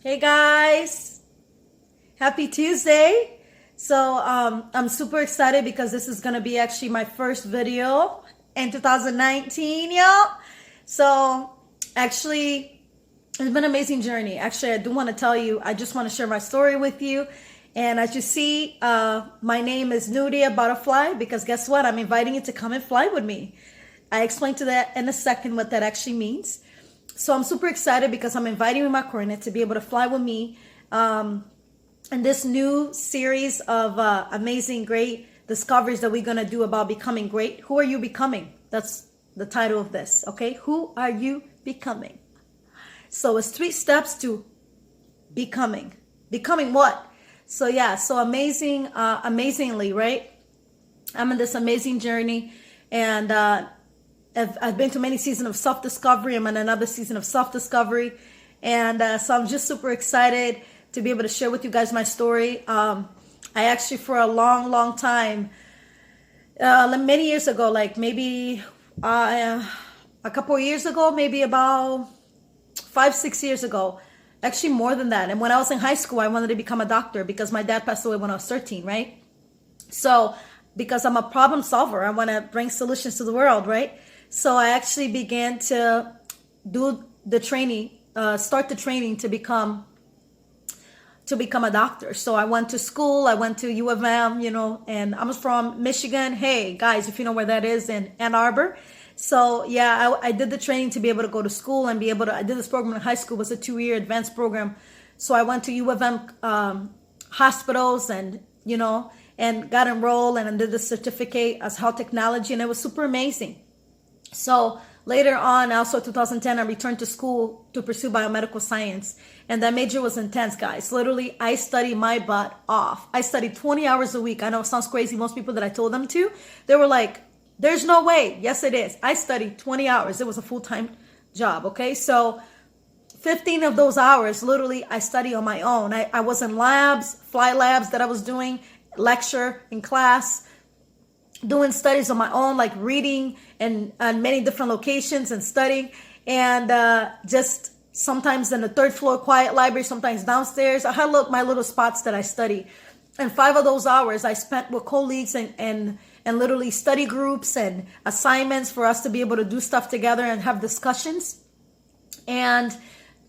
Hey guys, happy Tuesday. So I'm super excited because this is gonna be actually my first video in 2019, y'all. So actually, it's been an amazing journey. Actually, I do want to tell you, I just want to share my story with you. And as you see, my name is Nuria Butterfly because guess what? I'm inviting you to come and fly with me. I explain to that in a second what that actually means. So I'm super excited because I'm inviting you, my coordinate, to be able to fly with me in this new series of amazing, great discoveries that we're going to do about becoming great. Who are you becoming? That's the title of this, okay? Who are you becoming? So it's 3 steps to becoming. Becoming what? So yeah, so amazingly, right? I'm in this amazing journey, and I've been to many seasons of self-discovery. I'm in another season of self-discovery. And so I'm just super excited to be able to share with you guys my story. I actually, for a long time, many years ago, like maybe a couple of years ago, maybe about 5-6 years ago, actually more than that. And when I was in high school, I wanted to become a doctor because my dad passed away when I was 13, right? So because I'm a problem solver, I want to bring solutions to the world, right? So I actually began to do the training, start the training to become a doctor. So I went to school, I went to U of M, and I'm from Michigan. Hey guys, if you know where that is, in Ann Arbor. So yeah, I did the training to be able to go to school and be able to, I did this program in high school. It was a 2-year advanced program. So I went to U of M hospitals and, and got enrolled and did the certificate as health technology, and it was super amazing. So later on, also 2010, I returned to school to pursue biomedical science. And that major was intense, guys. Literally, I studied my butt off. I studied 20 hours a week. I know it sounds crazy. Most people that I told them to, they were like, there's no way. Yes, it is. I studied 20 hours. It was a full-time job, okay? So 15 of those hours, literally, I studied on my own. I was in labs, fly labs that I was doing, lecture in class, doing studies on my own, like reading and many different locations and studying, and just sometimes in the 3rd floor quiet library, sometimes downstairs. I had my little spots that I study, and 5 of those hours I spent with colleagues and literally study groups and assignments for us to be able to do stuff together and have discussions. And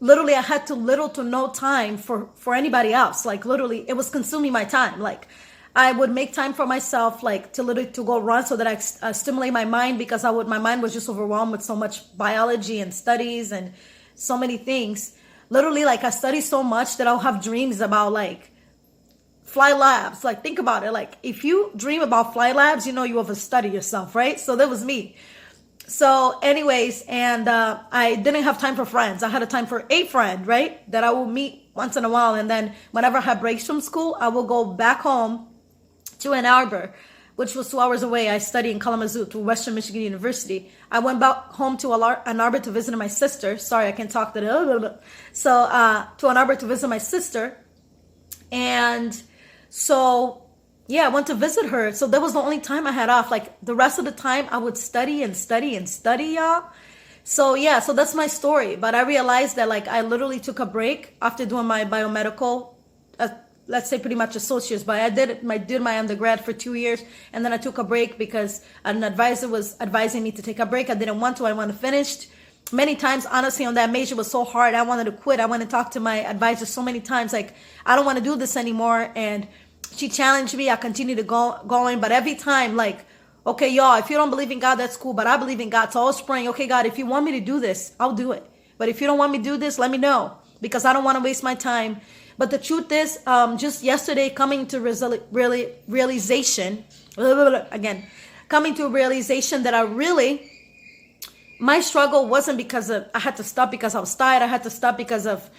literally I had little to no time for anybody else. Like literally it was consuming my time. Like I would make time for myself, like to go run so that I stimulate my mind, because my mind was just overwhelmed with so much biology and studies and so many things. Literally, like I study so much that I'll have dreams about like fly labs. Like think about it. Like if you dream about fly labs, you overstudy yourself, right? So that was me. So anyways, and I didn't have time for friends. I had a time for a friend, right? That I will meet once in a while. And then whenever I had breaks from school, I will go back home to Ann Arbor, which was 2 hours away. I studied in Kalamazoo to Western Michigan University. I went back home to Ann Arbor to visit my sister. Sorry, I can't talk that. So to Ann Arbor to visit my sister. And so, yeah, I went to visit her. So that was the only time I had off. Like the rest of the time, I would study and study and study, y'all. So yeah, so that's my story. But I realized that like I literally took a break after doing my biomedical, let's say pretty much associates, but I did my undergrad for 2 years, and then I took a break because an advisor was advising me to take a break. I didn't want to. I wanted to finish. Many times, honestly, on that major was so hard. I wanted to quit. I went and talked to my advisor so many times, like, I don't want to do this anymore. And she challenged me. I continued to going, but every time, like, okay, y'all, if you don't believe in God, that's cool, but I believe in God. So I was praying, okay, God, if you want me to do this, I'll do it. But if you don't want me to do this, let me know, because I don't want to waste my time. But the truth is, just yesterday, coming to realization, coming to a realization that my struggle wasn't because I had to stop because I was tired. I had to stop because of,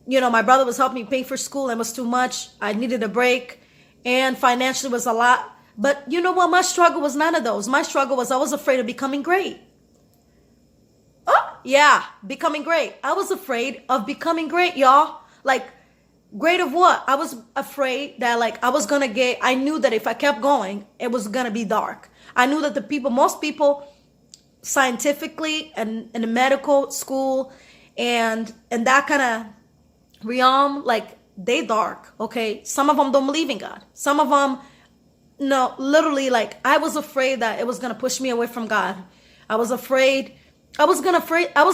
my brother was helping me pay for school and it was too much. I needed a break, and financially was a lot. But you know what? My struggle was none of those. My struggle was I was afraid of becoming great. Oh, yeah, becoming great. I was afraid of becoming great, y'all. Like, great of what? I was afraid that like I knew that if I kept going, it was going to be dark. I knew that most people scientifically and in the medical school and that kind of Realm, like, they dark, okay? Some of them don't believe in God. Some of them, no, literally, like, I was afraid that it was going to push me away from God. I was afraid. I was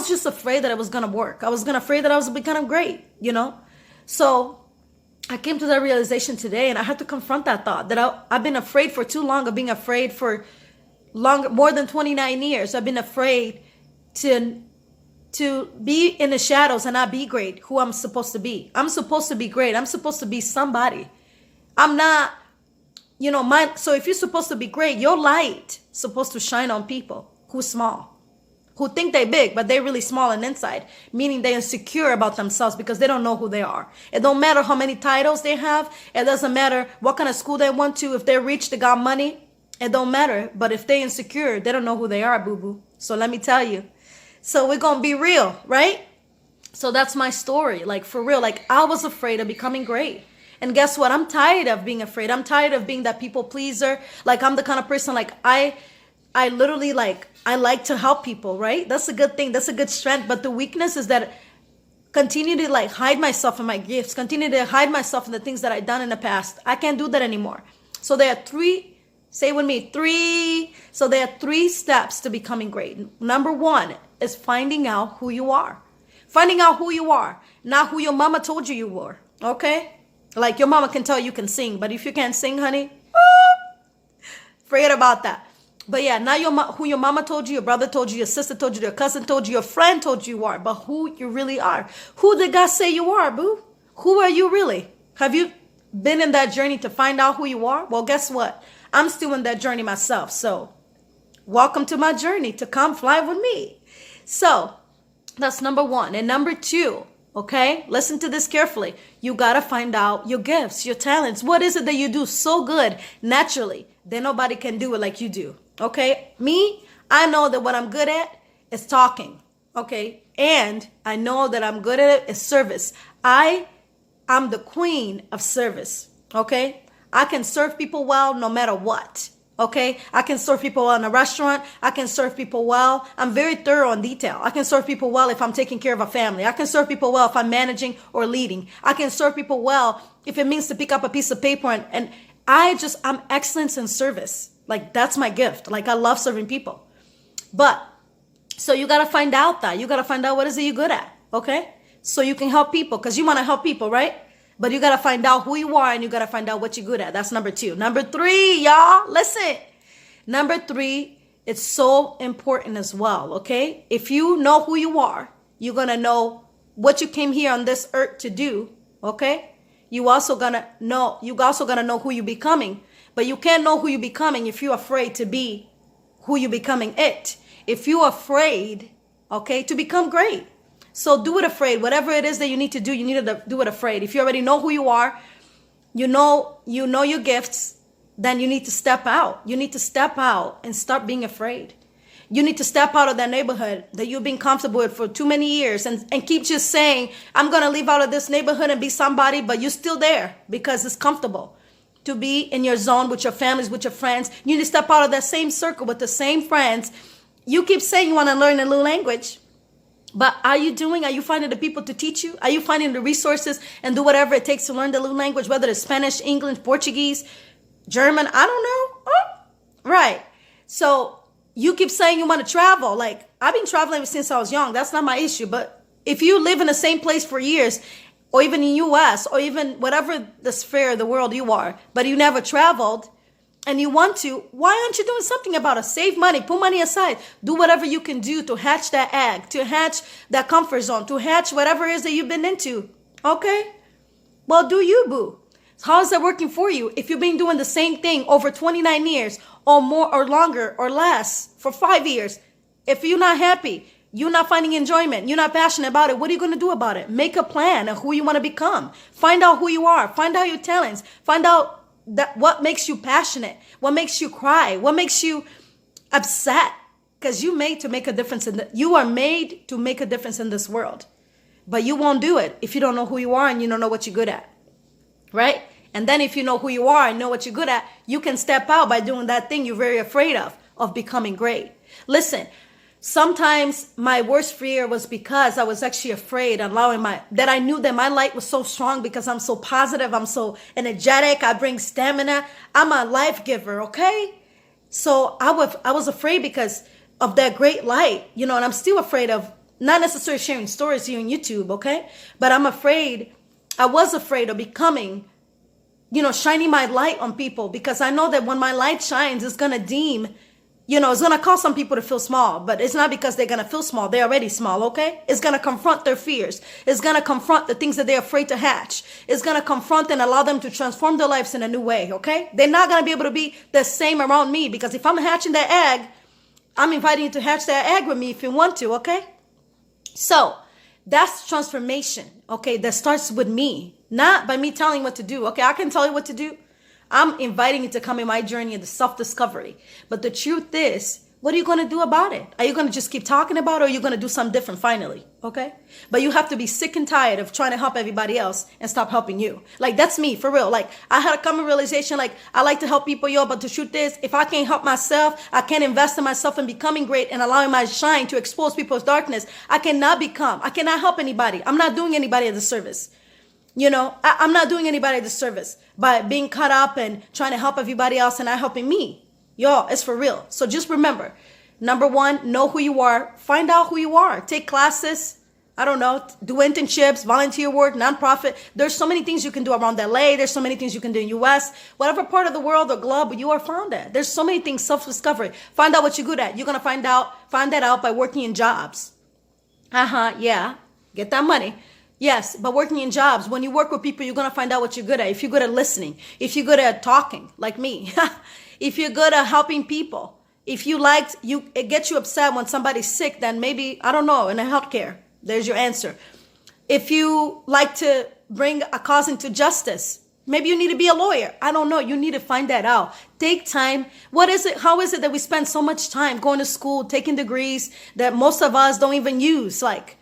just afraid that it was going to work. I was afraid that I was becoming great, you know? So I came to that realization today, and I had to confront that thought that I've been afraid for too long of being afraid for more than 29 years. I've been afraid to be in the shadows and not be great, who I'm supposed to be. I'm supposed to be great. I'm supposed to be somebody. I'm not, so if you're supposed to be great, your light supposed to shine on people who's small, who think they're big, but they're really small and inside, meaning they're insecure about themselves because they don't know who they are. It don't matter how many titles they have. It doesn't matter what kind of school they went to. If they're rich, they got money. It don't matter. But if they're insecure, they don't know who they are, boo-boo. So let me tell you. So we're going to be real, right? So that's my story. Like, for real. Like, I was afraid of becoming great. And guess what? I'm tired of being afraid. I'm tired of being that people pleaser. Like, I'm the kind of person, like, I literally, like, I like to help people, right? That's a good thing. That's a good strength. But the weakness is that continue to, like, hide myself in my gifts. Continue to hide myself in the things that I've done in the past. I can't do that anymore. So there are say with me, three. So there are 3 steps to becoming great. Number 1 is finding out who you are. Finding out who you are, not who your mama told you were, okay? Like, your mama can tell you can sing, but if you can't sing, honey, forget about that. But yeah, not who your mama told you, your brother told you, your sister told you, your cousin told you, your friend told you are, but who you really are. Who did God say you are, boo? Who are you really? Have you been in that journey to find out who you are? Well, guess what? I'm still in that journey myself. So welcome to my journey, to come fly with me. So that's number 1. And number 2, okay, listen to this carefully. You got to find out your gifts, your talents. What is it that you do so good naturally that nobody can do it like you do? Okay, me, I know that what I'm good at is talking. Okay, and I know that I'm good at it is service. I'm the queen of service. Okay, I can serve people well no matter what. Okay, I can serve people well in a restaurant. I can serve people well. I'm very thorough in detail. I can serve people well if I'm taking care of a family. I can serve people well if I'm managing or leading. I can serve people well if it means to pick up a piece of paper and I'm excellence in service. Like, that's my gift. Like, I love serving people. But so you got to find out that. You got to find out what is it you're good at. Okay, so you can help people because you want to help people, right? But you got to find out who you are and you got to find out what you're good at. That's number 2. Number 3, y'all, listen. Number 3, it's so important as well, okay? If you know who you are, you're going to know what you came here on this earth to do, okay? You also going to know who you're becoming. But you can't know who you're becoming if you're afraid to be who you're becoming it. If you're afraid, okay, to become great. So do it afraid. Whatever it is that you need to do, you need to do it afraid. If you already know who you are, you know your gifts, then you need to step out. You need to step out and start being afraid. You need to step out of that neighborhood that you've been comfortable with for too many years and keep just saying, I'm going to leave out of this neighborhood and be somebody, but you're still there because it's comfortable to be in your zone with your families, with your friends. You need to step out of that same circle with the same friends. You keep saying you want to learn a new language. But are you finding the people to teach you? Are you finding the resources and do whatever it takes to learn the new language, whether it's Spanish, English, Portuguese, German? I don't know. Oh, right. So you keep saying you want to travel. Like, I've been traveling since I was young. That's not my issue. But if you live in the same place for years, or even in US, or even whatever the sphere of the world you are, but you never traveled, and you want to, why aren't you doing something about it? Save money, put money aside, do whatever you can do to hatch that egg, to hatch that comfort zone, to hatch whatever it is that you've been into. Okay? Well, do you, boo? How is that working for you? If you've been doing the same thing over 29 years or more or longer or less for 5 years, if you're not happy, you're not finding enjoyment, you're not passionate about it, what are you going to do about it? Make a plan of who you want to become. Find out who you are. Find out your talents. Find out what makes you passionate, what makes you cry, what makes you upset, because you are made to make a difference in this world. But you won't do it if you don't know who you are and you don't know what you're good at, right? And then if you know who you are and know what you're good at, you can step out by doing that thing you're very afraid of becoming great. Listen, Sometimes my worst fear was because I was actually afraid, that I knew that my light was so strong because I'm so positive, I'm so energetic, I bring stamina, I'm a life giver, okay? So I was afraid because of that great light, you know, and I'm still afraid of not necessarily sharing stories here on YouTube, okay? But I was afraid of becoming, you know, shining my light on people, because I know that when my light shines, it's going to it's going to cause some people to feel small, but it's not because they're going to feel small. They're already small, okay? It's going to confront their fears. It's going to confront the things that they're afraid to hatch. It's going to confront and allow them to transform their lives in a new way, okay? They're not going to be able to be the same around me, because if I'm hatching that egg, I'm inviting you to hatch that egg with me if you want to, okay? So that's transformation, okay? That starts with me, not by me telling you what to do, okay? I can tell you what to do. I'm inviting you to come in my journey into self-discovery. But the truth is, what are you going to do about it? Are you going to just keep talking about it, or are you going to do something different finally? Okay? But you have to be sick and tired of trying to help everybody else and stop helping you. Like, that's me, for real. Like, I had a common realization, like, I like to help people, but the truth is, if I can't help myself, I can't invest in myself and becoming great and allowing my shine to expose people's darkness, I cannot help anybody. I'm not doing anybody a disservice. You know, I'm not doing anybody a disservice by being caught up and trying to help everybody else and not helping me. Y'all, it's for real. So just remember, number one, know who you are. Find out who you are. Take classes. I don't know, do internships, volunteer work, nonprofit. There's so many things you can do around LA. There's so many things you can do in US. Whatever part of the world or globe you are found at. There's so many things, self-discovery. Find out what you're good at. You're going to find that out by working in jobs. Yeah. Get that money. Yes, but working in jobs, when you work with people, you're going to find out what you're good at. If you're good at listening, if you're good at talking, like me, if you're good at helping people, if it gets you upset when somebody's sick, then maybe, I don't know, in a healthcare, there's your answer. If you like to bring a cause into justice, maybe you need to be a lawyer. I don't know. You need to find that out. Take time. How is it that we spend so much time going to school, taking degrees that most of us don't even use? Like,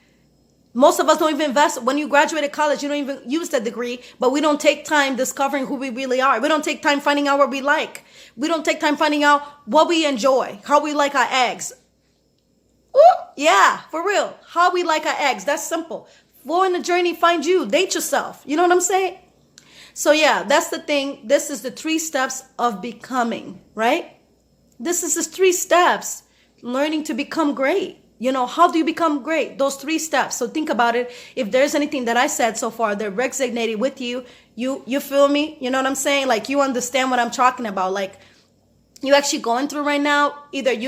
most of us don't even invest. When you graduate college, you don't even use that degree, but we don't take time discovering who we really are. We don't take time finding out what we like. We don't take time finding out what we enjoy, how we like our eggs. Ooh, yeah, for real. How we like our eggs. That's simple. Go on the journey, find you, date yourself. You know what I'm saying? So yeah, that's the thing. This is the 3 steps of becoming, right? This is the 3 steps. Learning to become great. You know, how do you become great? Those 3 steps. So think about it. If there's anything that I said so far that resonated with you, you feel me? You know what I'm saying? Like, you understand what I'm talking about. Like, you actually going through right now, either you don't